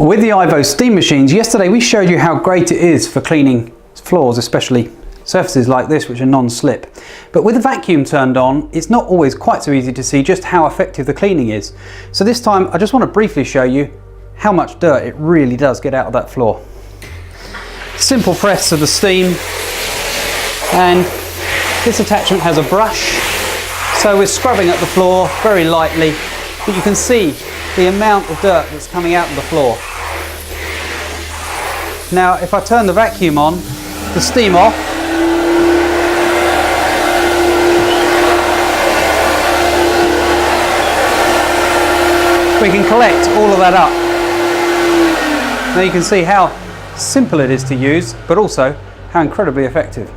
With the IVo Steam machines, yesterday we showed you how great it is for cleaning floors, especially surfaces like this which are non-slip. But with the vacuum turned on, it's not always quite so easy to see just how effective the cleaning is. So this time I just want to briefly show you how much dirt it really does get out of that floor. Simple press of the steam, and this attachment has a brush, so we're scrubbing at the floor very lightly, but you can see the amount of dirt that's coming out of the floor. Now if I turn the vacuum on, the steam off, we can collect all of that up. Now you can see how simple it is to use, but also how incredibly effective.